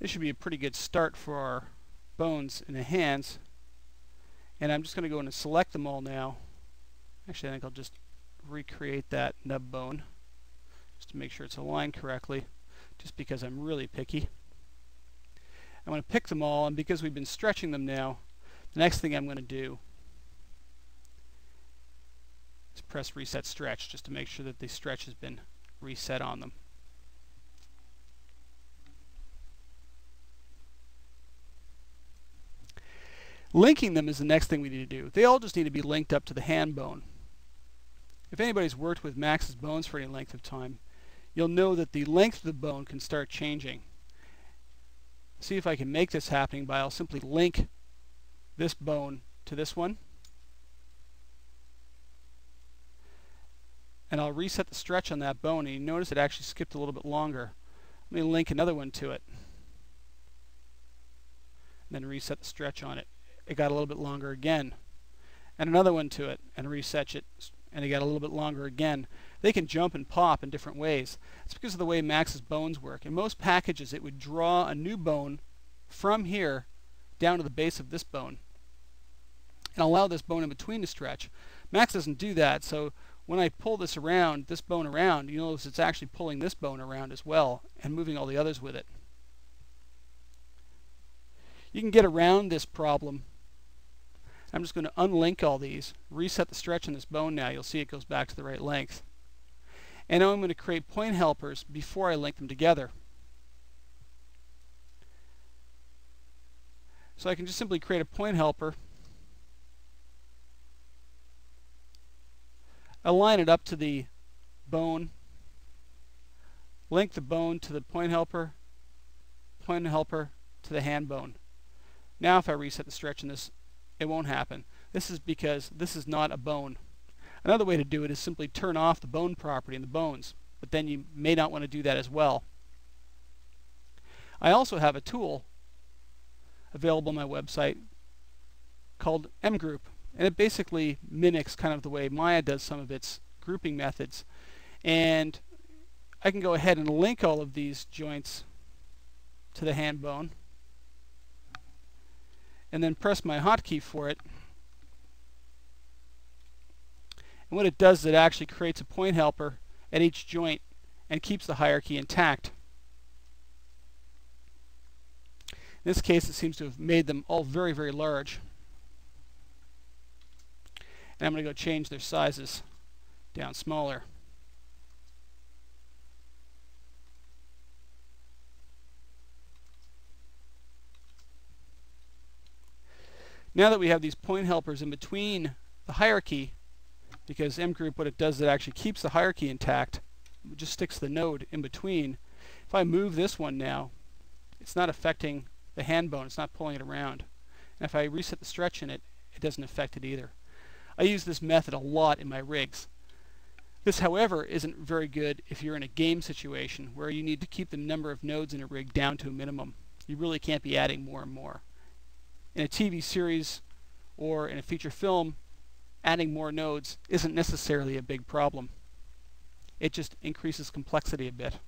This should be a pretty good start for our bones in the hands. And I'm just going to go in and select them all now. Actually, I think I'll just recreate that nub bone just to make sure it's aligned correctly, just because I'm really picky. I'm going to pick them all, and because we've been stretching them now, the next thing I'm going to do is press reset stretch just to make sure that the stretch has been reset on them. Linking them is the next thing we need to do. They all just need to be linked up to the hand bone. If anybody's worked with Max's bones for any length of time, you'll know that the length of the bone can start changing. See if I can make this happening by I'll simply link this bone to this one. And I'll reset the stretch on that bone, and you notice it actually skipped a little bit longer. Let me link another one to it. And then reset the stretch on it. It got a little bit longer again. And another one to it, and reset it, and it got a little bit longer again. They can jump and pop in different ways. It's because of the way Max's bones work. In most packages, it would draw a new bone from here down to the base of this bone and allow this bone in between to stretch. Max doesn't do that, so when I pull this around, this bone around, you notice it's actually pulling this bone around as well and moving all the others with it. You can get around this problem. I'm just going to unlink all these, reset the stretch on this bone now. You'll see it goes back to the right length. And now I'm going to create point helpers before I link them together. So I can just simply create a point helper, align it up to the bone, link the bone to the point helper to the hand bone. Now if I reset the stretch in this, it won't happen. This is because this is not a bone. Another way to do it is simply turn off the bone property in the bones, but then you may not want to do that as well. I also have a tool available on my website called MGroup, and it basically mimics kind of the way Maya does some of its grouping methods. And I can go ahead and link all of these joints to the hand bone and then press my hotkey for it. And what it does is it actually creates a point helper at each joint and keeps the hierarchy intact. In this case, it seems to have made them all very, very large. And I'm going to go change their sizes down smaller. Now that we have these point helpers in between the hierarchy, because MGroup, what it does is it actually keeps the hierarchy intact, it just sticks the node in between. If I move this one now, it's not affecting the hand bone, it's not pulling it around. And if I reset the stretch in it, it doesn't affect it either. I use this method a lot in my rigs. This, however, isn't very good if you're in a game situation where you need to keep the number of nodes in a rig down to a minimum. You really can't be adding more and more. In a TV series or in a feature film, adding more nodes isn't necessarily a big problem. It just increases complexity a bit.